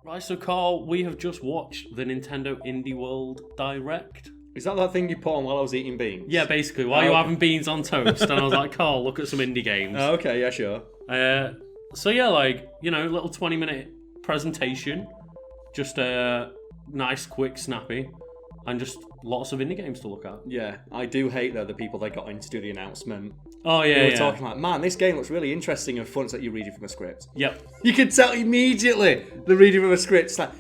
Right, so Carl, we have just watched the Nintendo Indie World Direct. Is that thing you put on while I was eating beans? Yeah, basically, while you were having beans on toast, and I was like, Carl, look at some indie games. Oh, okay, yeah, sure. So yeah, little 20-minute presentation. Just nice, quick, snappy, and just lots of indie games to look at. Yeah, I do hate, though, the people they got in to do the announcement. Oh, yeah, They were talking like, man, this game looks really interesting and fun. It's like you're reading from a script. Yep. You can tell immediately the reading from a script. It's like,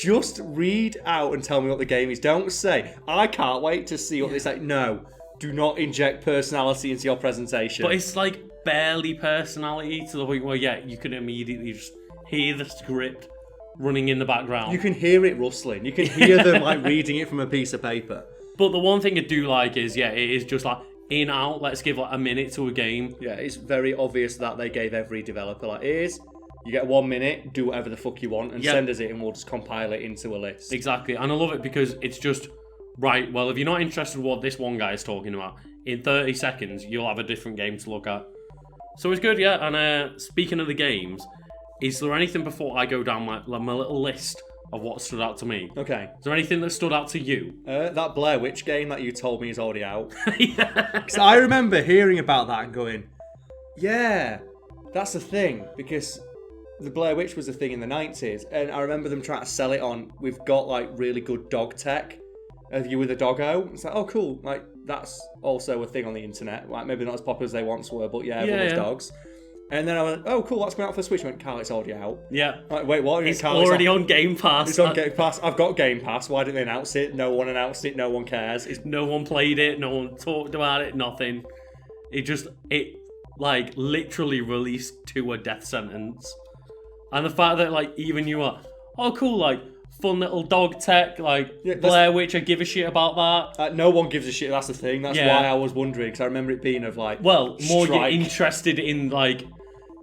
just read out and tell me what the game is. Don't say, I can't wait to see what it's like. No, do not inject personality into your presentation. But it's like barely personality to the point where, yeah, you can immediately just hear the script running in the background. You can hear it rustling. You can hear them like reading it from a piece of paper. But the one thing I do like is, yeah, it is just like in, out, let's give like a minute to a game. Yeah, it's very obvious that they gave every developer like, here's, you get 1 minute, do whatever the fuck you want, and send us it and we'll just compile it into a list. Exactly, and I love it because it's just, right, well, if you're not interested in what this one guy is talking about, in 30 seconds, you'll have a different game to look at. So it's good, yeah, and speaking of the games, is there anything before I go down my little list of what stood out to me? Okay. Is there anything that stood out to you? That Blair Witch game that you told me is already out. Yeah. So I remember hearing about that and going, yeah, that's the thing, because the Blair Witch was a thing in the 90s, and I remember them trying to sell it on, we've got like really good dog tech of you with a doggo. It's like, oh cool, like that's also a thing on the internet, like maybe not as popular as they once were, but yeah, everyone loves dogs. And then I went, oh cool, that's coming out for Switch. I went, Carl, it's already out. Yeah. Like, wait, what? It's Carl, already on Game Pass. It's on Game Pass. I've got Game Pass. Why didn't they announce it? No one announced it. No one cares. No one played it. No one talked about it. Nothing. It like literally released to a death sentence. And the fact that like even you are, oh cool, like fun little dog tech, like Blair Witch, I give a shit about that. No one gives a shit. That's the thing. That's why I was wondering, because I remember it being of like, well, more you're interested in like,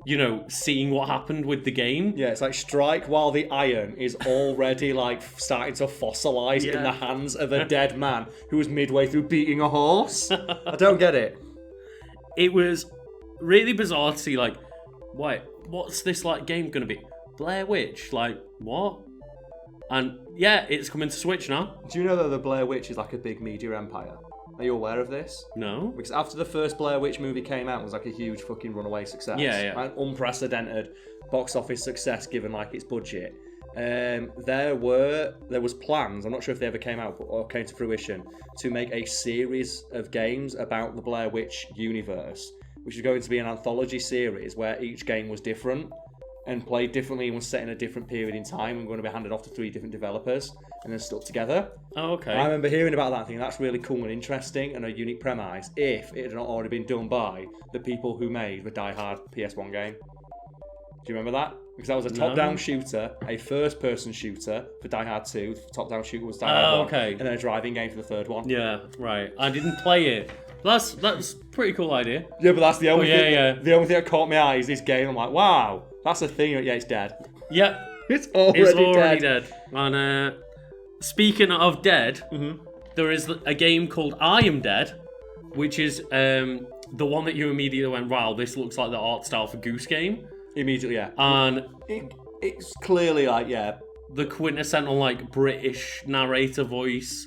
you know, seeing what happened with the game. Yeah, it's like strike while the iron is already like starting to fossilise in the hands of a dead man who was midway through beating a horse. I don't get it. It was really bizarre to see like, wait, what's this like game gonna be? Blair Witch? Like, what? And yeah, it's coming to Switch now. Do you know that the Blair Witch is like a big media empire? Are you aware of this? No. Because after the first Blair Witch movie came out, it was like a huge fucking runaway success. Yeah. Like, unprecedented box office success given like its budget. There was plans, I'm not sure if they ever came out or came to fruition, to make a series of games about the Blair Witch universe, which is going to be an anthology series where each game was different and played differently and was set in a different period in time and going to be handed off to 3 different developers and then stuck together. Oh, okay. I remember hearing about that and thinking that's really cool and interesting and a unique premise if it had not already been done by the people who made the Die Hard PS1 game. Do you remember that? Because that was a top-down shooter, a first-person shooter for Die Hard 2. The top-down shooter was Die Hard 1, okay. And then a driving game for the third one. Yeah, right. I didn't play it. That's a pretty cool idea. Yeah, but that's the only thing. The only thing that caught my eye is this game. I'm like, wow, that's a thing. Yeah, it's dead. Yep. It's already dead. And speaking of dead, there is a game called I Am Dead, which is the one that you immediately went, wow, this looks like the art style for Goose Game. Immediately, yeah. And it's clearly like, yeah, the quintessential like British narrator voice,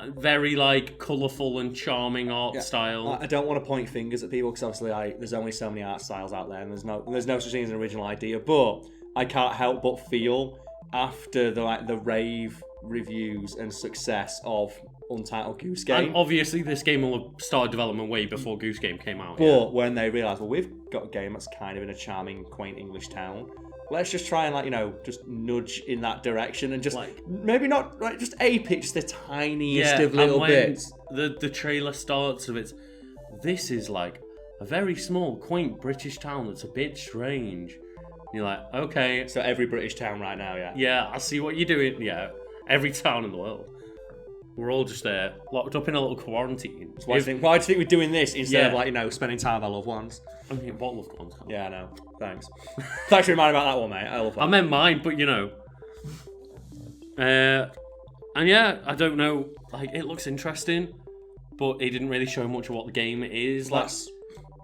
very like colourful and charming art style. I don't want to point fingers at people because obviously there's only so many art styles out there, and there's no such thing as an original idea. But I can't help but feel after the rave reviews and success of Untitled Goose Game. And obviously this game will have started development way before Goose Game came out. But when they realised, well, we've got a game that's kind of in a charming, quaint English town, let's just try and just nudge in that direction and just maybe not just ape it just the tiniest of little bits. The trailer starts with this is like a very small, quaint British town that's a bit strange. You're like, okay. So every British town right now, yeah. Yeah, I see what you're doing. Yeah, every town in the world. We're all just locked up in a little quarantine. So why do you think we're doing this instead of spending time with our loved ones? I mean, what loved ones? Yeah, I know. Thanks. Thanks for reminding about that one, mate. I love that. I meant mine, but you know. And yeah, I don't know. Like, it looks interesting, but it didn't really show much of what the game is.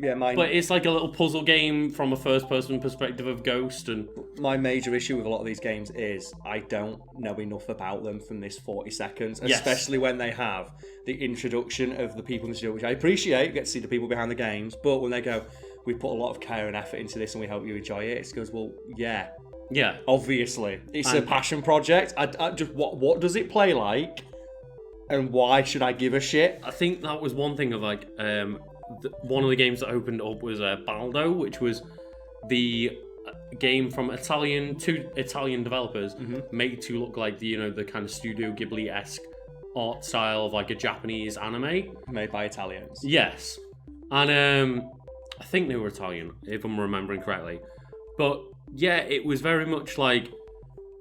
Yeah, but it's like a little puzzle game from a first-person perspective of Ghost, and my major issue with a lot of these games is I don't know enough about them from this 40 seconds, especially when they have the introduction of the people in the studio, which I appreciate, get to see the people behind the games, but when they go, we put a lot of care and effort into this and we hope you enjoy it, it goes, well, yeah, obviously. It's a passion project. I just what does it play like? And why should I give a shit? I think that was one thing of like one of the games that opened up was Baldo, which was the game from two Italian developers made to look like the kind of Studio Ghibli-esque art style of like a Japanese anime made by Italians. Yes, and I think they were Italian if I'm remembering correctly, but yeah, it was very much like,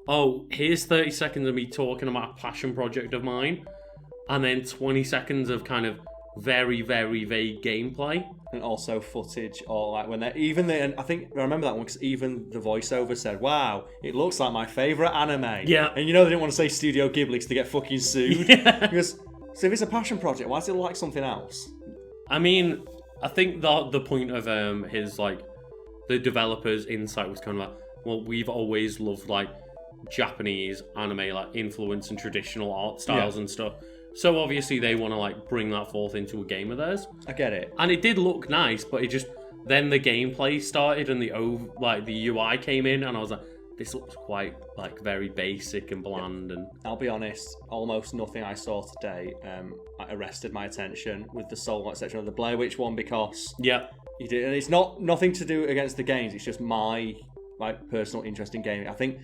oh, here's 30 seconds of me talking about a passion project of mine, and then 20 seconds of kind of very, very vague gameplay. And also footage, or like when they're and I think I remember that one because even the voiceover said, wow, it looks like my favourite anime. Yeah. And they didn't want to say Studio Ghibli because they get fucking sued. Yeah. Because, so if it's a passion project, why does it look like something else? I mean, I think the point of his, like, the developer's insight was kind of like, well, we've always loved, like, Japanese anime, like, influence and traditional art styles and stuff. So obviously they want to like bring that forth into a game of theirs. I get it. And it did look nice, but it just then the gameplay started and the UI came in, and I was like, this looks quite like very basic and bland. And I'll be honest, almost nothing I saw today arrested my attention with the Soul section of the Blair Witch one, because you did, and it's nothing to do against the games. It's just my like personal interest in gaming. I think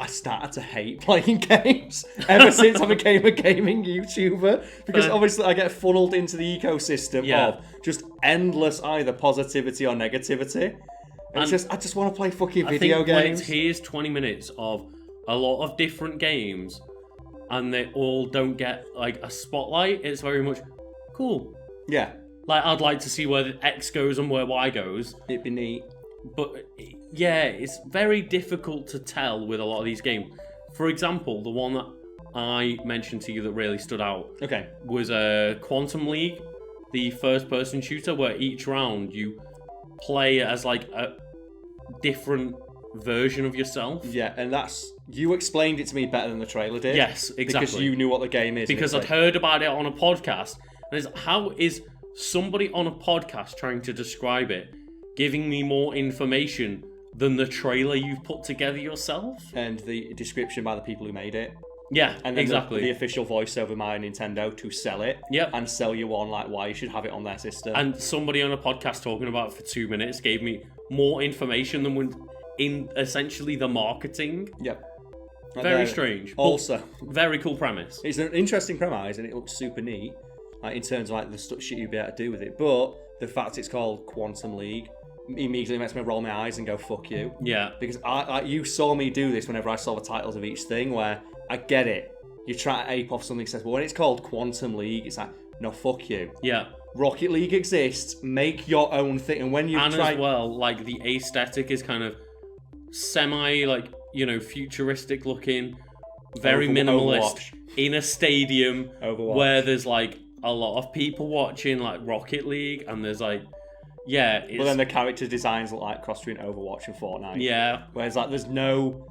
I started to hate playing games ever since I became a gaming YouTuber, because obviously I get funneled into the ecosystem of just endless either positivity or negativity. And it's just, I just want to play fucking video games. Here's 20 minutes of a lot of different games and they all don't get like a spotlight, it's very much cool. Yeah. Like, I'd like to see where X goes and where Y goes. It'd be neat. But yeah, it's very difficult to tell with a lot of these games. For example, the one that I mentioned to you that really stood out was Quantum League, the first-person shooter where each round you play as like a different version of yourself. Yeah, and you explained it to me better than the trailer did. Yes, exactly. Because you knew what the game is. Because I'd heard about it on a podcast. And it's, how is somebody on a podcast trying to describe it giving me more information than the trailer you've put together yourself? And the description by the people who made it. Yeah, and then exactly. The official voiceover by Nintendo to sell it. Yep. And sell you on like why you should have it on their system. And somebody on a podcast talking about it for 2 minutes gave me more information than when in essentially the marketing. Yep. Very strange. Also, very cool premise. It's an interesting premise and it looks super neat, like in terms of like the shit you'd be able to do with it. But the fact it's called Quantum League immediately makes me roll my eyes and go fuck you. Yeah. Because you saw me do this whenever I saw the titles of each thing, where I get it. You try to ape off something that says, well, when it's called Quantum League, it's like, no, fuck you. Yeah. Rocket League exists. Make your own thing. And when you as well, like the aesthetic is kind of semi, like, you know, futuristic looking, very minimalist, Overwatch. In a stadium Overwatch. Where there's like a lot of people watching, like Rocket League, and there's like, yeah. But then the character designs look like cross between Overwatch and Fortnite. Yeah. Whereas like there's no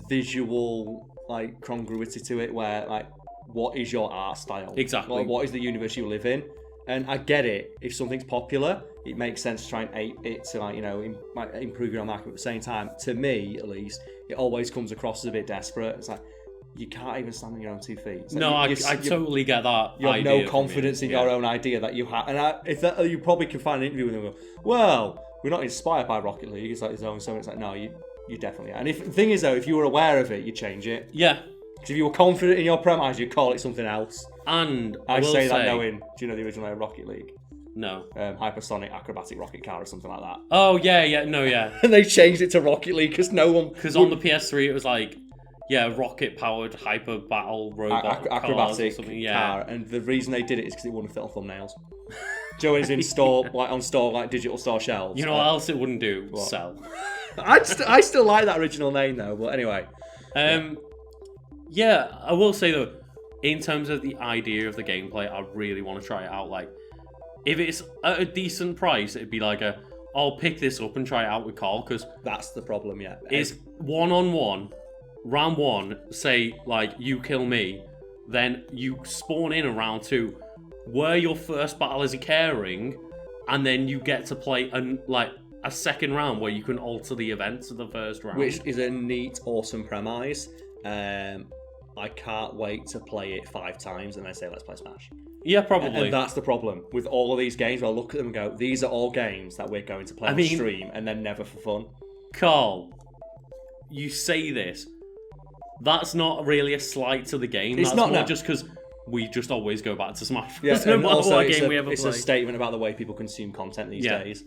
visual like congruity to it, where like what is your art style? Exactly. Like, what is the universe you live in? And I get it. If something's popular, it makes sense to try and ape it to like, you know, improve your market. But at the same time, to me at least, it always comes across as a bit desperate. It's like you can't even stand on your own 2 feet. Like, no, I totally get that. You have no confidence in your own idea that you have. And you probably can find an interview with them and go, well, we're not inspired by Rocket League. It's like his own. So it's like, no, you definitely are. And the thing is though, if you were aware of it, you change it. Yeah. Because if you were confident in your premise, you'd call it something else. And I say that knowing, do you know the original Rocket League? No. Hypersonic Acrobatic Rocket Car or something like that. Oh, yeah, no, yeah. And they changed it to Rocket League because no one... Because on the PS3 it was like, yeah, rocket-powered hyper battle robot acrobatic car. Yeah. And the reason they did it is because it wouldn't fit on thumbnails. Joe is in store, like digital store shelves. You know what else it wouldn't do? What? Sell. I still like that original name though, but anyway. Yeah, I will say though, in terms of the idea of the gameplay, I really want to try it out. Like, if it's at a decent price, it'd be like I'll pick this up and try it out with Carl, because That's the problem, yeah. it's 1-on-1, round 1, say, like, you kill me, then you spawn in a round 2, where your first battle is occurring, and then you get to play a second round where you can alter the events of the first round. Which is a neat, awesome premise. I can't wait to play it 5 times and then say, let's play Smash. Yeah, probably. And that's the problem with all of these games. Where I look at them and go, these are all games that we're going to play on stream and then never for fun. Carl, you say this. That's not really a slight to the game. It's that's not, more no. just because we just always go back to Smash. Yeah, no and matter also what it's game we ever play. a statement about the way people consume content these days.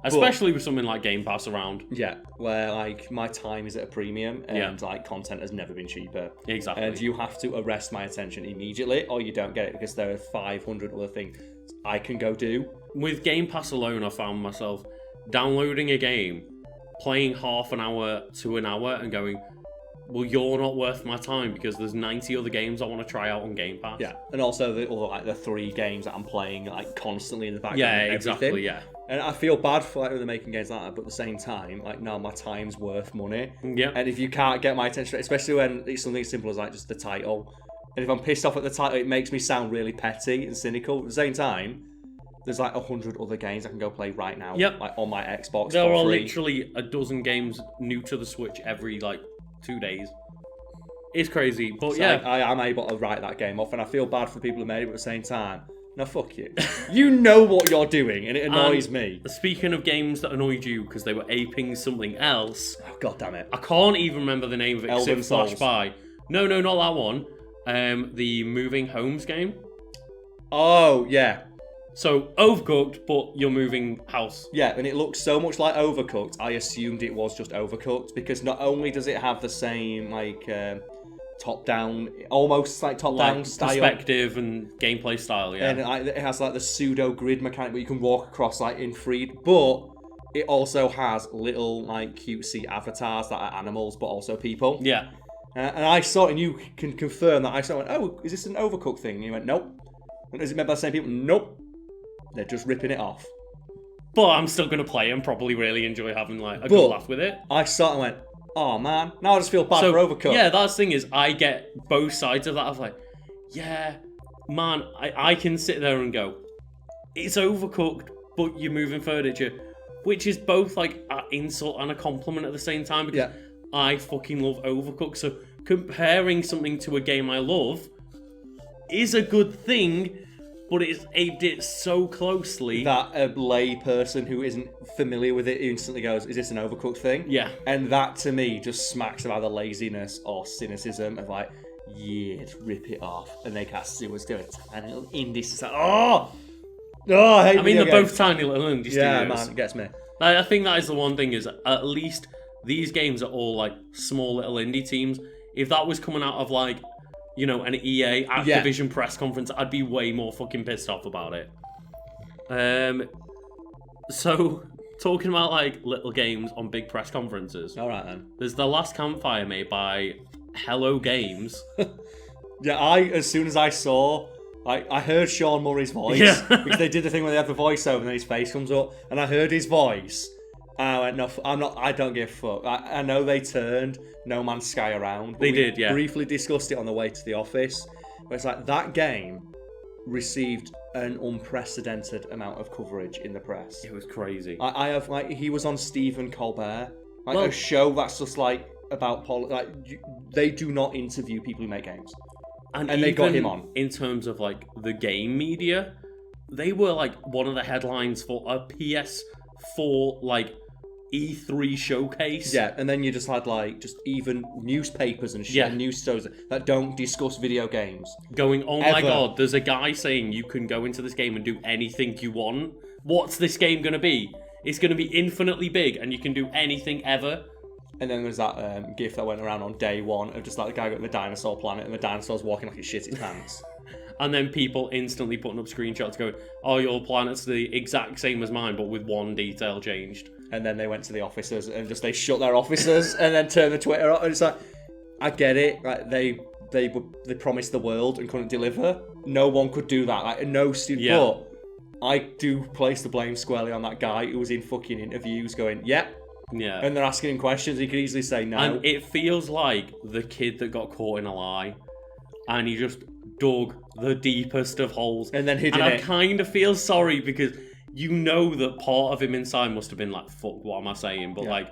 Especially with something like Game Pass around. Yeah, where like my time is at a premium and like content has never been cheaper. Exactly. And you have to arrest my attention immediately or you don't get it because there are 500 other things I can go do. With Game Pass alone, I found myself downloading a game, playing half an hour to an hour and going, well, you're not worth my time because there's 90 other games I want to try out on Game Pass. Yeah, and also the 3 games that I'm playing like constantly in the background. Yeah, and exactly, everything. yeah. And I feel bad for like when they're making games like that, but at the same time, like no, my time's worth money. Yeah. And if you can't get my attention, especially when it's something as simple as like just the title, and if I'm pissed off at the title, it makes me sound really petty and cynical. At the same time, there's like 100 other games I can go play right now. Yep. Like on my Xbox. There are free. literally a dozen games new to the Switch every like 2 days. It's crazy, but So yeah. I am able to write that game off, and I feel bad for people who made it, but at the same time, no, fuck you. You know what you're doing, and it annoys me. Speaking of games that annoyed you because they were aping something else, Oh, God damn it. I can't even remember the name of it because Elden it flashed Souls. by. No, not that one. The Moving Homes game. Oh, yeah. So, Overcooked, but you're moving house. Yeah, and it looks so much like Overcooked, I assumed it was just Overcooked, because not only does it have the same, like, top-down, almost like top-down style. Perspective and gameplay style, yeah. And it has, like, the pseudo-grid mechanic where you can walk across, like, in free, but it also has little, like, cutesy avatars that are animals, but also people. Yeah. And I saw it, and you can confirm that. I saw it, oh, is this an Overcooked thing? And you went, nope. And is it made by the same people? Nope. They're just ripping it off. But I'm still going to play and probably really enjoy having, like, a good laugh with it. I saw it and went, oh, man. Now I just feel bad for Overcooked. Yeah, that's the thing is, I get both sides of that. I was like, yeah, man, I can sit there and go, it's Overcooked, but you're moving furniture. Which is both, like, an insult and a compliment at the same time. Because I fucking love Overcooked. So comparing something to a game I love is a good thing, but it's aimed it so closely that a lay person who isn't familiar with it instantly goes, is this an Overcooked thing? Yeah. And that, to me, just smacks of either laziness or cynicism of like, yeah, just rip it off. And they can't see what's doing. Tiny little indies. It's like, I hate I mean, video they're games. both tiny little indie Yeah, studios. man, it gets me. I think that is the one thing is, at least these games are all, like, small little indie teams. If that was coming out of, like, you know, an EA Activision press conference, I'd be way more fucking pissed off about it. So, talking about, like, little games on big press conferences. All right, then. There's The Last Campfire made by Hello Games. Yeah, as soon as I saw, like, I heard Sean Murray's voice. Yeah. Because they did the thing where they have the voiceover and then his face comes up. And I heard his voice. And I went, no, I don't give a fuck. I know they turned No Man's Sky around. But They we did, yeah. briefly discussed it on the way to the office. But it's like, that game received an unprecedented amount of coverage in the press. It was crazy. I have, like, he was on Stephen Colbert. Like, Well- a show that's just, like, about they do not interview people who make games. And they got even him on. In terms of, like, the game media, they were, like, one of the headlines for a PS4, like, E3 showcase. Yeah, and then you just had, like, just even newspapers and shit, Yeah. news stories that don't discuss video games. Going, oh my Ever. god, there's a guy saying you can go into this game and do anything you want. What's this game going to be? It's going to be infinitely big and you can do anything ever. And then there's that gif that went around on day one of just, like, the guy got the dinosaur planet and the dinosaur's walking like he shit his pants. And then people instantly putting up screenshots going, oh, your planet's the exact same as mine, but with one detail changed. And then they went to the officers and just they shut their officers and then turned the Twitter off. And it's like, I get it. Like they promised the world and couldn't deliver. No one could do that. Like no student. Yeah. But I do place the blame squarely on that guy who was in fucking interviews going, yeah. And they're asking him questions. He could easily say no. And it feels like the kid that got caught in a lie, and he just dug the deepest of holes. And then hid in I it. kind of feel sorry because you know that part of him inside must have been like, fuck, what am I saying? But like,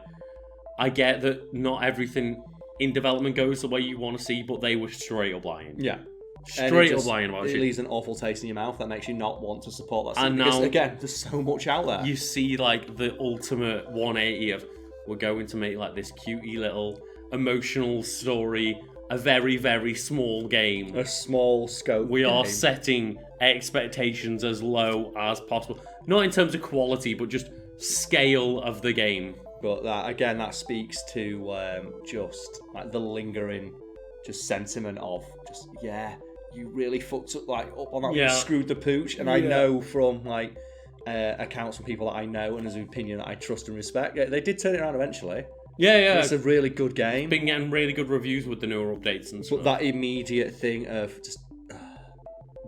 I get that not everything in development goes the way you want to see, but they were straight up lying. Yeah. Straight up lying about it. shit. It leaves an awful taste in your mouth that makes you not want to support that. And because, now, again, there's so much out there. You see, like, the ultimate 180 of, we're going to make, like, this cutie little emotional story, a very, very small game. A small scope We game. are setting expectations as low as possible. Not in terms of quality, but just scale of the game. But that speaks to just, like, the lingering just sentiment of, just, you really fucked up, like, up on that, you screwed the pooch. And I know from, like, accounts from people that I know and as an opinion that I trust and respect, they did turn it around eventually. Yeah. It's a really good game. Been getting really good reviews with the newer updates and stuff. But that immediate thing of just...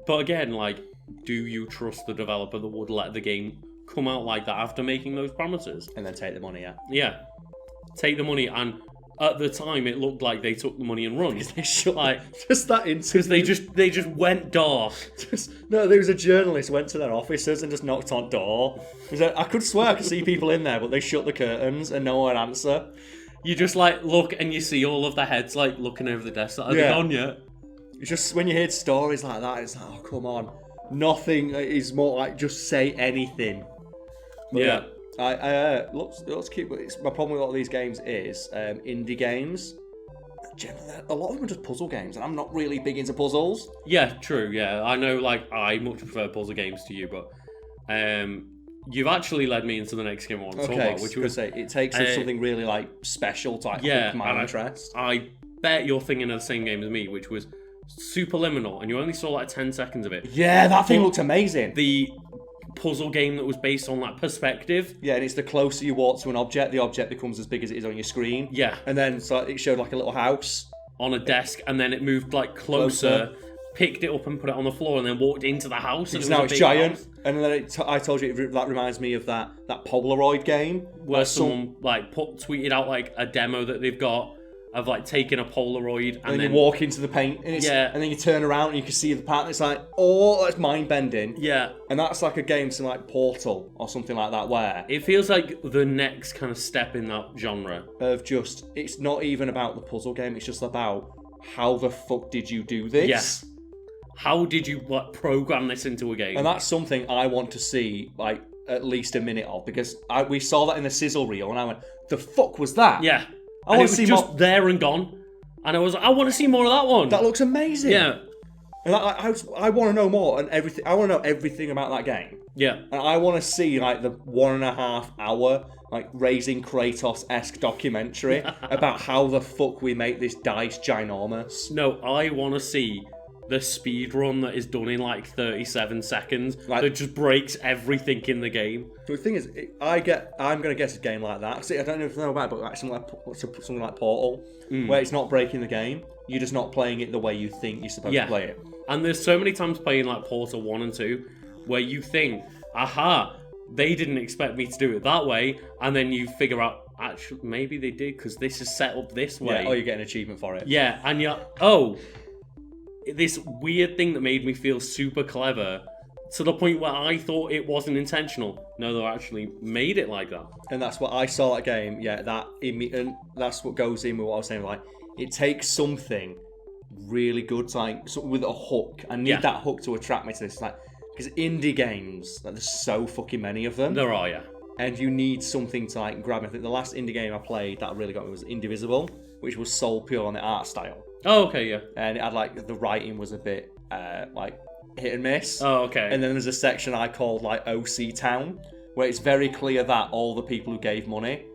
But again, like, do you trust the developer that would let the game come out like that after making those promises? And then take the money, Yeah. Take the money, and at the time it looked like they took the money and run. They shut, like, just that into... Because they just went dark. No, there was a journalist went to their offices and just knocked on door. I could swear I could see people in there, but they shut the curtains and no one would answer. You just, like, look and you see all of the heads, like, looking over the desk. Like, are they gone yet? It's just, when you hear stories like that, it's like, oh, come on. Nothing is more like, just say anything. But let's keep... My problem with a lot of these games is indie games. Generally, a lot of them are just puzzle games, and I'm not really big into puzzles. Yeah, true, yeah. I know, like, I much prefer puzzle games to you, but you've actually led me into the next game I want to talk about, which was... it takes something really, like, special to, like, hook my interest. I bet you're thinking of the same game as me, which was Superliminal, and you only saw, like, 10 seconds of it. Yeah, that thing looked amazing. The puzzle game that was based on that perspective. Yeah, and it's the closer you walk to an object, the object becomes as big as it is on your screen. Yeah. And then so it showed like a little house on a desk, and then it moved like closer, picked it up and put it on the floor, and then walked into the house. Because now it's giant. House. And then I told you that reminds me of that Polaroid game where someone like tweeted out like a demo that they've got of like taking a Polaroid and then you walk into the paint and and then you turn around and you can see the pattern. It's like, oh, that's mind bending. Yeah. And that's like a game to like Portal or something like that, where it feels like the next kind of step in that genre of just, it's not even about the puzzle game, it's just about how the fuck did you do this? Yes. How did you program this into a game? And that's something I want to see like at least a minute of, because we saw that in the sizzle reel and I went, the fuck was that? Yeah. I want to see just more. There and gone, and I was like, I want to see more of that one. That looks amazing. Yeah, and I want to know more and everything. I want to know everything about that game. Yeah, and I want to see like the 1.5 hour like Raising Kratos-esque documentary about how the fuck we make this dice ginormous. No, I want to see the speed run that is done in like 37 seconds that just breaks everything in the game. The thing is, I'm going to guess a game like that. See, I don't know if you know about it, but like something like Portal, where it's not breaking the game, you're just not playing it the way you think you're supposed to play it. And there's so many times playing like Portal 1 and 2 where you think, aha, they didn't expect me to do it that way, and then you figure out, actually, maybe they did because this is set up this way. Yeah, or you get an achievement for it. Yeah, and you're, this weird thing that made me feel super clever to the point where I thought it wasn't intentional. No, they actually made it like that. And that's what I saw that game. Yeah, and that's what goes in with what I was saying. Like, it takes something really good, like with a hook. I need that hook to attract me to this. Like, because indie games, like, there's so fucking many of them. There are, yeah. And you need something to like grab me. I think the last indie game I played that really got me was Indivisible, which was sold pure on the art style. Oh, okay, yeah. And it had like the writing was a bit like hit and miss. Oh, okay. And then there's a section I called like OC Town, where it's very clear that all the people who gave money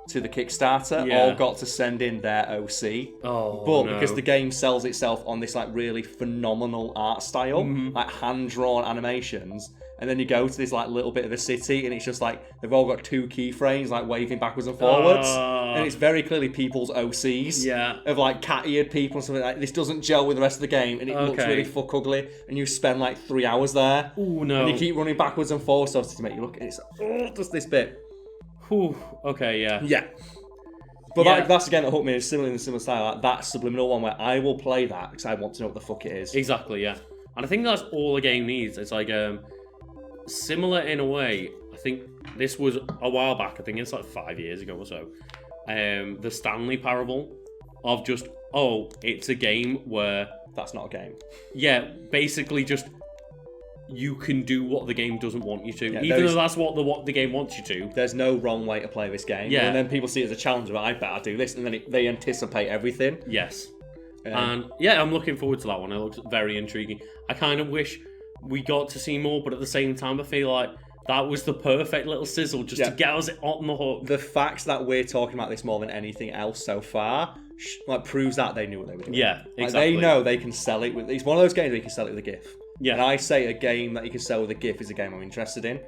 to the Kickstarter all got to send in their OC. Oh, but because the game sells itself on this like really phenomenal art style, like hand-drawn animations, and then you go to this like little bit of a city, and it's just like they've all got 2 keyframes like waving backwards and forwards, and it's very clearly people's OCs of like cat-eared people and something like this. Doesn't gel with the rest of the game, and it looks really fuck ugly, and you spend like 3 hours there. Oh no! And you keep running backwards and forwards to make you look, and it's just this bit. Whew. Okay, yeah. But that's again that hooked me. It's similar in a similar style. Like that subliminal one where I will play that because I want to know what the fuck it is. Exactly, yeah. And I think that's all the game needs. It's like similar in a way. I think this was a while back. I think it's like 5 years ago or so. The Stanley Parable of just it's a game where that's not a game. Yeah, basically just. You can do what the game doesn't want you to, even though that's what the game wants you to. There's no wrong way to play this game. Yeah. And then people see it as a challenge, but I bet I'll do this, and then they anticipate everything. Yes. And yeah, I'm looking forward to that one. It looks very intriguing. I kind of wish we got to see more, but at the same time, I feel like that was the perfect little sizzle just to get us on the hook. The fact that we're talking about this more than anything else so far, like, proves that they knew what they were doing. Yeah, exactly. Like, they know they can sell it with. It's one of those games where you can sell it with a GIF. Yeah. And I say a game that you can sell with a GIF is a game I'm interested in.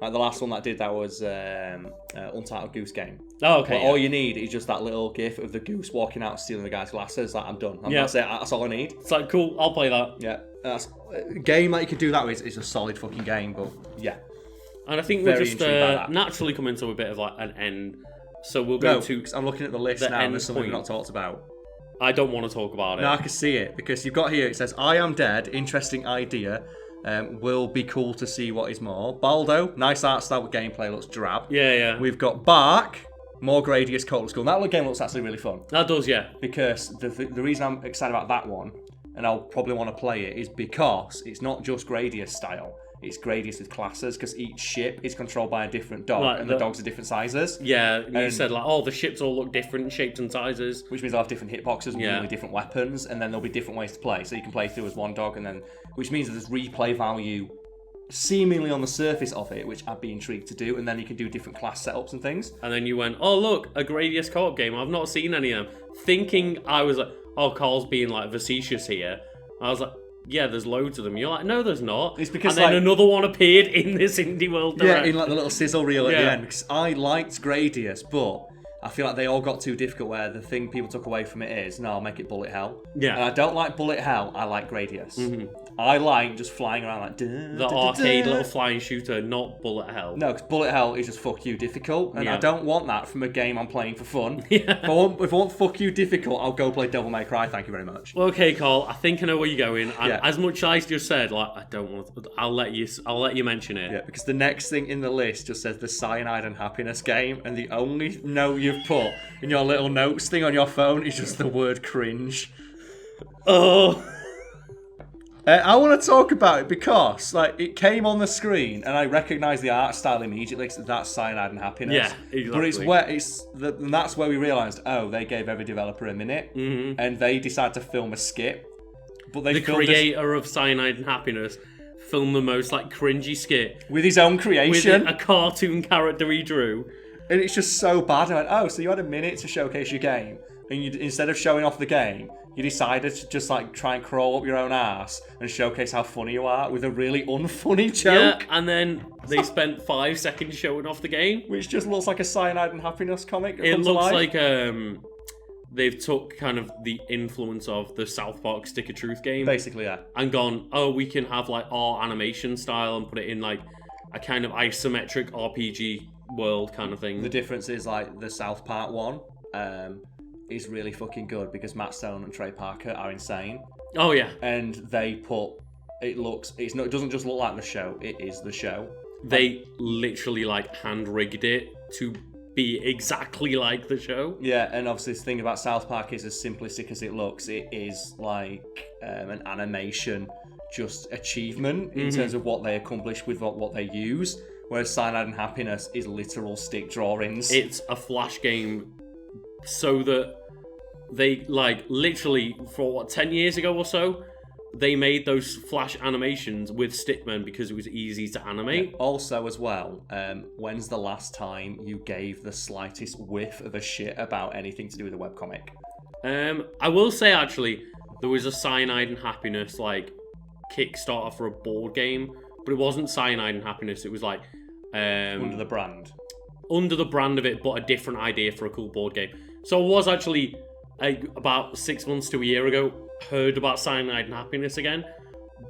Like the last one that did that was Untitled Goose Game. Oh, okay. All you need is just that little GIF of the goose walking out stealing the guy's glasses. Like, I'm done. That's it. That's all I need. It's like, cool, I'll play that. Yeah. That's a game that you can do that with is a solid fucking game, but yeah. And I think we're just naturally coming to a bit of like an end. So we'll go to... I'm looking at the list now and there's something we've not talked about. I don't want to talk about it. No, I can see it because you've got here, it says, I am dead, interesting idea. Will be cool to see what is more. Baldo, nice art style with gameplay, looks drab. Yeah. We've got B.ARK, more Gradius, Cold School. That game looks actually really fun. That does, yeah. Because the reason I'm excited about that one, and I'll probably want to play it, is because it's not just Gradius style. It's Gradius with classes, because each ship is controlled by a different dog, and the dogs are different sizes. Yeah, you said like, the ships all look different in shapes and sizes. Which means they'll have different hitboxes and really different weapons, and then there'll be different ways to play. So you can play through as one dog, and then which means that there's replay value seemingly on the surface of it, which I'd be intrigued to do, and then you can do different class setups and things. And then you went, oh look, a Gradius co-op game, I've not seen any of them. Thinking I was like, Carl's being like facetious here. I was like, yeah, there's loads of them. You're like, no, there's not. It's because and then another one appeared in this Indie World Direct. Yeah, in like the little sizzle reel at the end. Because I liked Gradius, but I feel like they all got too difficult where the thing people took away from it is, no, I'll make it bullet hell. Yeah. And I don't like bullet hell, I like Gradius. Mm-hmm. I like just flying around like... The arcade little flying shooter, not bullet hell. No, because bullet hell is just fuck you difficult, and I don't want that from a game I'm playing for fun. Yeah. If I want fuck you difficult, I'll go play Devil May Cry, thank you very much. Well, okay, Carl, I think I know where you're going, and as much as I just said, like, I don't want to... I'll let you mention it. Yeah, because the next thing in the list just says the Cyanide and Happiness game, and the only note you've put in your little notes thing on your phone is just the word cringe. Oh... I want to talk about it because, like, it came on the screen and I recognised the art style immediately because that's Cyanide and Happiness. Yeah, exactly. But and that's where we realised, they gave every developer a minute and they decided to film a skit. But the creator of Cyanide and Happiness filmed the most, like, cringy skit. With his own creation. With a cartoon character he drew. And it's just so bad. I went, so you had a minute to showcase your game and instead of showing off the game, you decided to just like try and crawl up your own ass and showcase how funny you are with a really unfunny joke. Yeah, and then they spent 5 seconds showing off the game, which just looks like a Cyanide and Happiness comic. It looks like they've took kind of the influence of the South Park Stick of Truth game, basically, and gone, we can have like our animation style and put it in like a kind of isometric RPG world kind of thing. The difference is like the South Park one. Is really fucking good because Matt Stone and Trey Parker are insane. Oh yeah, and they put it doesn't just look like the show; it is the show. They literally like hand rigged it to be exactly like the show. Yeah, and obviously the thing about South Park is as simplistic as it looks. It is like an animation, just achievement in terms of what they accomplish with what they use. Whereas Cyanide and Happiness is literal stick drawings. It's a Flash game. So that they, like, literally, for 10 years ago or so, they made those Flash animations with stickmen because it was easy to animate. Yeah. Also, as well, when's the last time you gave the slightest whiff of a shit about anything to do with a webcomic? I will say, actually, there was a Cyanide and Happiness, like, Kickstarter for a board game, but it wasn't Cyanide and Happiness. It was like Under the brand. Under the brand of it, but a different idea for a cool board game. So I was actually about 6 months to a year ago heard about Cyanide and Happiness again,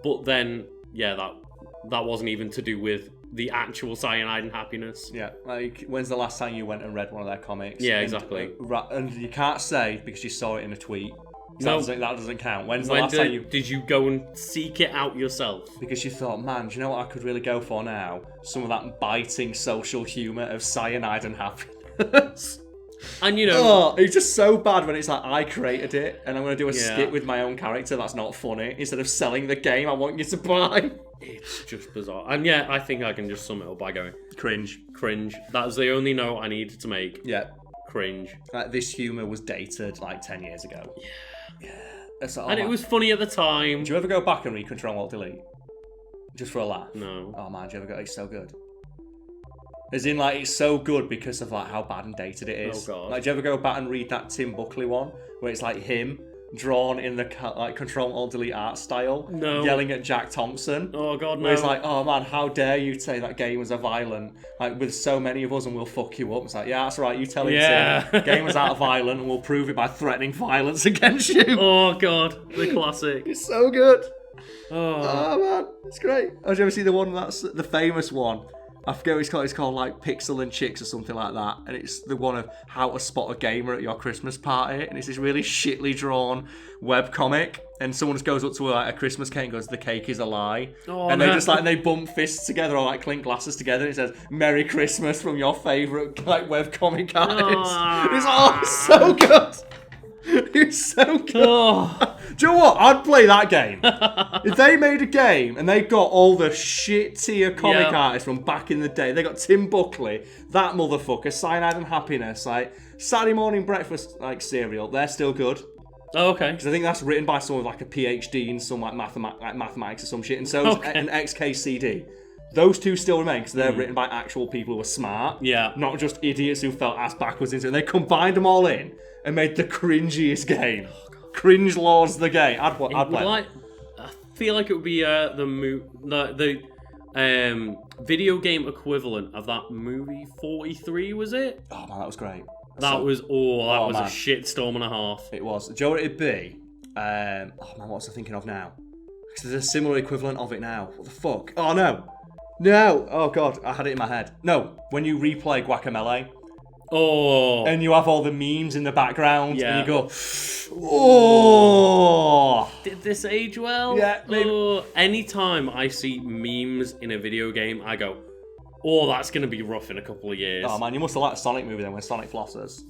but then that wasn't even to do with the actual Cyanide and Happiness. Yeah, like when's the last time you went and read one of their comics? Yeah, exactly. And you can't say because you saw it in a tweet. No. That doesn't count. When's the last time you... Did you go and seek it out yourself? Because you thought, man, do you know what I could really go for now? Some of that biting social humour of Cyanide and Happiness. And you know... it's just so bad when it's like, I created it, and I'm going to do a skit with my own character that's not funny. Instead of selling the game I want you to buy. It's just bizarre. And yeah, I think I can just sum it up by going... Cringe. That was the only note I needed to make. Yeah. Cringe. This humour was dated like 10 years ago. Yeah. And it was funny at the time. Do you ever go back and read Control Alt Delete? Just for a laugh? No. Oh man, do you ever go? It's so good. As in, like, it's so good because of like how bad and dated it is. Oh god. Like, do you ever go back and read that Tim Buckley one where it's like him drawn in the like Control Alt Delete art style, yelling at Jack Thompson? Oh god, no. Where it's like, oh man, how dare you say that game was a violent, like with so many of us, and we'll fuck you up. It's like, yeah, that's right. You tell him to. Game was out of violent, and we'll prove it by threatening violence against you. Oh god, the classic. It's so good. Oh man, it's great. Oh, did you ever see the one that's the famous one? I forget what it's called. It's called like Pixel and Chicks or something like that. And it's the one of how to spot a gamer at your Christmas party. And it's this really shittly drawn webcomic. And someone just goes up to a Christmas cake and goes, "The cake is a lie." Oh, and they just like, they bump fists together or like clink glasses together. And it says, "Merry Christmas" from your favourite like webcomic artist. It's so good. It's so good. Do you know what? I'd play that game. If they made a game and they got all the shit tier comic artists from back in the day, they got Tim Buckley, that motherfucker, Cyanide and Happiness, like Saturday morning breakfast like cereal, they're still good. Oh, okay. Because I think that's written by someone with like a PhD in some like mathematics or some shit, and so is an XKCD. Those two still remain because they're written by actual people who are smart, not just idiots who fell ass backwards into it. And they combined them all in and made the cringiest game. Cringe Lords the game. I'd play. I feel like it would be the video game equivalent of that movie 43, was it? Oh man, that was great. That was a shitstorm and a half. It was. Do you know what it'd be? Oh man, what was I thinking of now? Because there's a similar equivalent of it now. What the fuck? Oh no. Oh god, I had it in my head. No, when you replay Guacamelee. Oh. And you have all the memes in the background, and you go, Did this age well? Yeah. Anytime I see memes in a video game, I go, oh, that's going to be rough in a couple of years. Oh man, you must have liked the Sonic movie then, when Sonic flosses.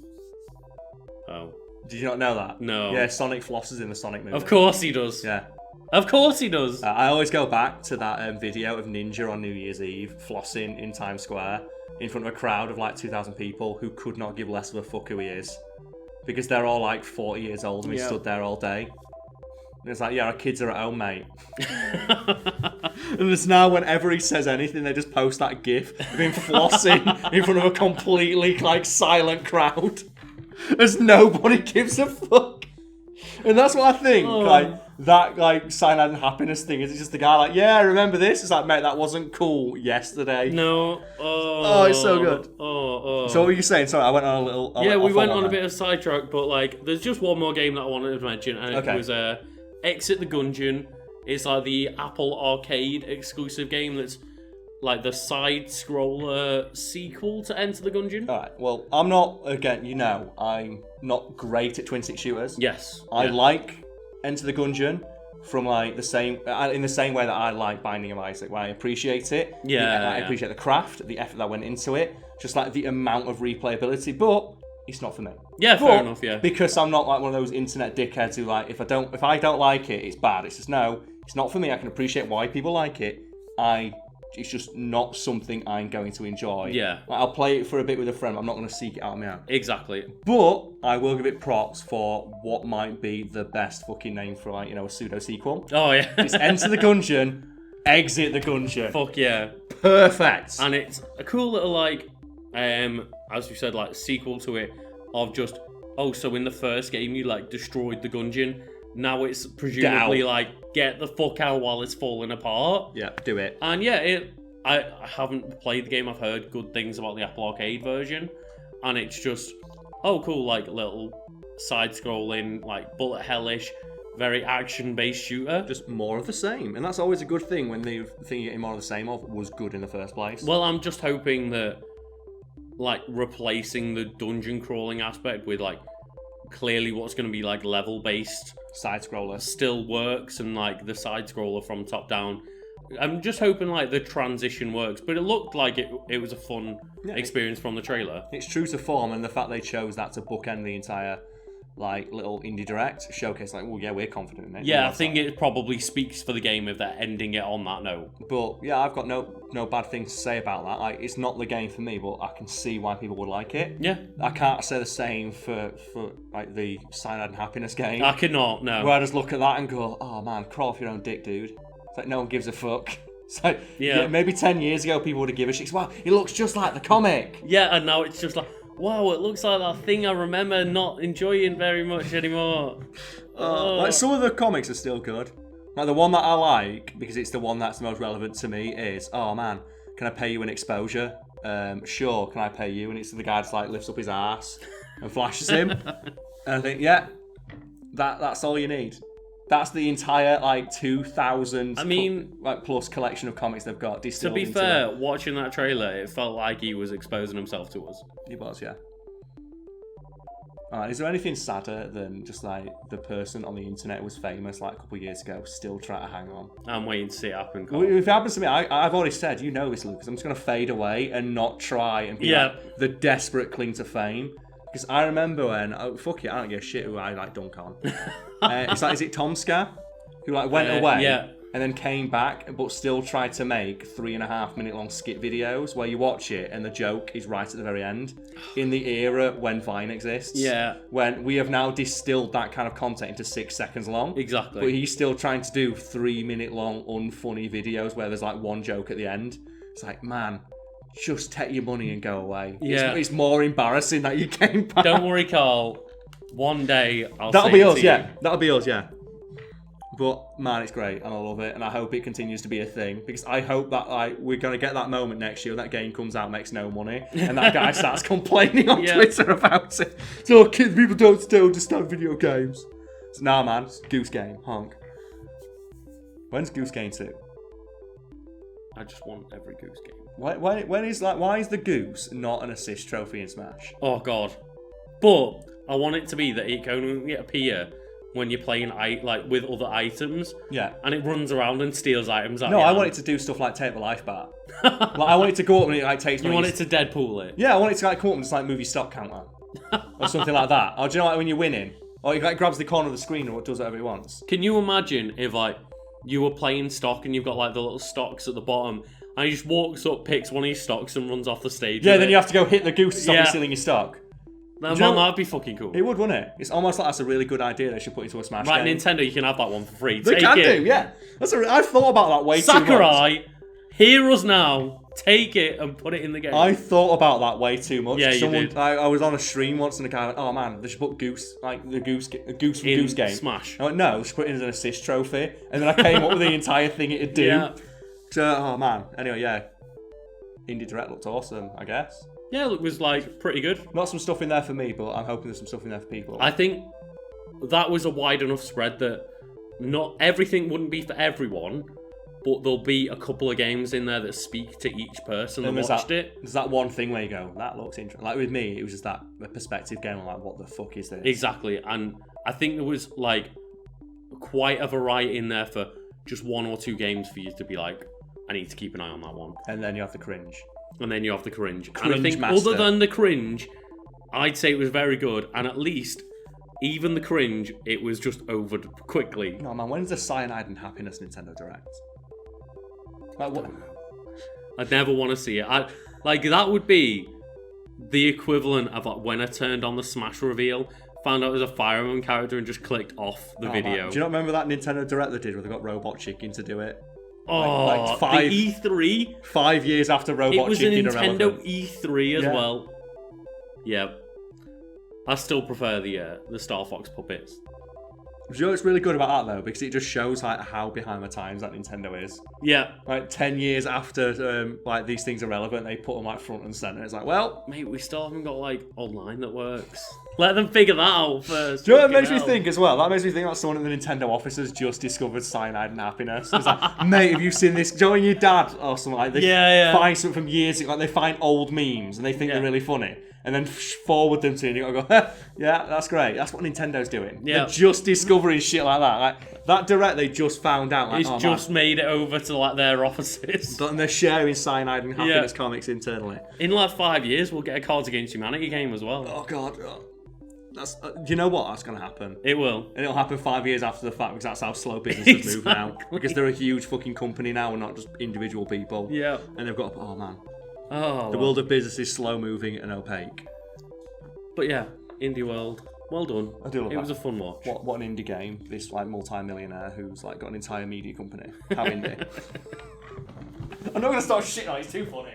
Oh. Did you not know that? No. Yeah, Sonic flosses in the Sonic movie. Of course he does. Yeah. Of course he does. I always go back to that video of Ninja on New Year's Eve flossing in Times Square in front of a crowd of like 2,000 people who could not give less of a fuck who he is. Because they're all like 40 years old and he stood there all day. And it's like, yeah, our kids are at home, mate. And it's now whenever he says anything, they just post that gif of him flossing in front of a completely like silent crowd. As nobody gives a fuck. And that's what I think, like, that, like, Cyanide and Happiness thing is, it's just the guy like, yeah, remember this? It's like, mate, that wasn't cool yesterday. No. Oh, it's so good. So what were you saying? Sorry, I went on a little... we went on a bit of sidetrack, but, like, there's just one more game that I wanted to mention, and it was Exit the Gungeon. It's, like, the Apple Arcade exclusive game that's, like, the side-scroller sequel to Enter the Gungeon. Alright, well, I'm not, again, you know, I'm not great at twin-stick shooters. Yes. I like Enter the Gungeon from, like, in the same way that I like Binding of Isaac, where I appreciate it. I appreciate the craft, the effort that went into it, just, like, the amount of replayability, but it's not for me. Yeah, fair enough, yeah. Because I'm not, like, one of those internet dickheads who, like, if I don't like it, it's bad. It's just, no, it's not for me. I can appreciate why people like it. It's just not something I'm going to enjoy. Yeah. Like, I'll play it for a bit with a friend, but I'm not going to seek it out on my own. Exactly. But I will give it props for what might be the best fucking name for, like, you know, a pseudo-sequel. Oh, yeah. It's Enter the Gungeon, Exit the Gungeon. Fuck yeah. Perfect. And it's a cool little, like, as you said, like, sequel to it of just, so in the first game you, like, destroyed the Gungeon, Now it's presumably like, get the fuck out while it's falling apart. Yeah, do it. And yeah, I haven't played the game. I've heard good things about the Apple Arcade version, and it's just, oh cool, like little side-scrolling, like bullet hellish, very action-based shooter. Just more of the same, and that's always a good thing when the thing you're getting more of the same of was good in the first place. Well, I'm just hoping that, like, replacing the dungeon crawling aspect with like clearly what's going to be like level-based Side scroller still works, and like the side-scroller from top down. I'm just hoping like the transition works, but it looked like it was a fun experience from the trailer. It's true to form, and the fact they chose that to bookend the entire like little indie direct showcase, like, well, yeah, we're confident in it. Yeah, I think it probably speaks for the game if they're ending it on that note. But yeah, I've got no bad things to say about that. Like, it's not the game for me, but I can see why people would like it. Yeah, I can't say the same for like the Cyanide and Happiness game. I cannot. No, where I just look at that and go, oh man, crawl off your own dick, dude. It's like no one gives a fuck. It's like, yeah, maybe 10 years ago people would have given a shit. Wow, it looks just like the comic. Yeah, and now it's just like, wow, it looks like that thing I remember not enjoying very much anymore. Like, some of the comics are still good. Like, the one that I like, because it's the one that's the most relevant to me, is, oh man, can I pay you an exposure? Sure, can I pay you? And it's the guy that's like lifts up his ass and flashes him. And I think, yeah, that's all you need. That's the entire like 2,000 plus collection of comics they've got distilled. To be fair, watching that trailer, it felt like he was exposing himself to us. He was, yeah. Alright, is there anything sadder than just like the person on the internet who was famous like a couple of years ago still trying to hang on? I'm waiting to see it happen. Well, if it happens to me, I've already said, you know this, Lucas, I'm just going to fade away and not try and be like the desperate cling to fame. Because I remember when, fuck it, I don't give a shit who I like dunk on. It's like, is it Tomska? Who like went away and then came back, but still tried to make 3.5 minute long skit videos where you watch it and the joke is right at the very end. In the era when Vine exists. Yeah. When we have now distilled that kind of content into 6 seconds long. Exactly. But he's still trying to do 3 minute long unfunny videos where there's like one joke at the end. It's like, man, just take your money and go away. Yeah. It's more embarrassing that you came back. Don't worry, Carl. One day That'll be us, yeah. That'll be us, yeah. But man, it's great and I love it, and I hope it continues to be a thing, because I hope that like we're gonna get that moment next year when that game comes out, makes no money, and that guy starts complaining on Twitter about it. So kids, people don't still understand video games. So, nah, man, it's Goose Game, honk. When's Goose Game 2? I just want every Goose Game. When is like, why is the goose not an assist trophy in Smash? Oh god. But I want it to be that it can only appear when you're playing like with other items. Yeah. And it runs around and steals items out. No, I want it to do stuff like take the life bar. Like, I want it to go up and it like takes. You want it to Deadpool it? Yeah, I want it to like come up and just like move your stock counter or something like that. Or do you know, like when you're winning, or it like grabs the corner of the screen or does whatever it wants. Can you imagine if like you were playing stock and you've got like the little stocks at the bottom, and he just walks up, picks one of your stocks and runs off the stage? Yeah, then you have to go hit the goose to stop him stealing your stock. That'd be fucking cool. It would, wouldn't it? It's almost like that's a really good idea they should put into a Smash game. Right, Nintendo, you can have that one for free. They can do, yeah. I've thought about that way too much. Sakurai, hear us now. Take it and put it in the game. I thought about that way too much. Yeah, you did. I was on a stream once and the guy went, oh man, they should put Goose, like the Goose from Goose Game. Smash. I went, no, just put it in as an assist trophy. And then I came up with the entire thing it'd do. Yeah. So, oh man. Anyway, yeah. Indie Direct looked awesome, I guess. Yeah, it was like pretty good. Not some stuff in there for me, but I'm hoping there's some stuff in there for people. I think that was a wide enough spread that not everything wouldn't be for everyone, but there'll be a couple of games in there that speak to each person that watched it. There's that one thing where you go, that looks interesting. Like with me, it was just that perspective game. I'm like, what the fuck is this? Exactly, and I think there was like quite a variety in there for just 1 or 2 games for you to be like, I need to keep an eye on that one. And then you have the cringe. And then you have the cringe. And I think other than the cringe, I'd say it was very good. And at least, even the cringe, it was just over quickly. No, man, when's the Cyanide and Happiness Nintendo Direct? Like, what? I'd never want to see it. Like, that would be the equivalent of like, when I turned on the Smash reveal, found out it was a Fire Emblem character and just clicked off the video. Man. Do you not remember that Nintendo Direct they did where they got Robot Chicken to do it? Oh, the E3? 5 years after Robot Chicken irrelevant. It was a Nintendo E3 as well. Yeah. I still prefer the Star Fox puppets. You know what's really good about that though, because it just shows like how behind the times that Nintendo is. Yeah. Like 10 years after like these things are relevant, they put them like front and center. It's like, well, Mate, we still haven't got like online that works. Let them figure that out first. do you know what that Fucking makes me hell. think as well? That makes me think that someone in the Nintendo office has just discovered cyanide and happiness. It's like, mate, have you seen this? Do you know when your dad or something like they Yeah. find something from years ago, like they find old memes and they think they're really funny, and then forward them to you and you gotta go, yeah, that's great. That's what Nintendo's doing. Yeah. They're just discovering shit like that. Like that direct they just found out. Like, It's oh, just man. made it over to like their offices. But they're sharing cyanide and happiness comics internally. In like 5 years, we'll get a Cards Against Humanity game as well. Oh god. That's do you know what? That's gonna happen. It will. And it'll happen 5 years after the fact because that's how slow businesses move now. Because they're a huge fucking company now and not just individual people. Yeah. And they've got, oh man. Oh. The world of business is slow moving and opaque. But yeah, Indie World. Well done. I do love It that. was a fun watch. What an indie game. This like multi-millionaire who's like got an entire media company. How indie. I'm not gonna start shitting on it, it's too funny.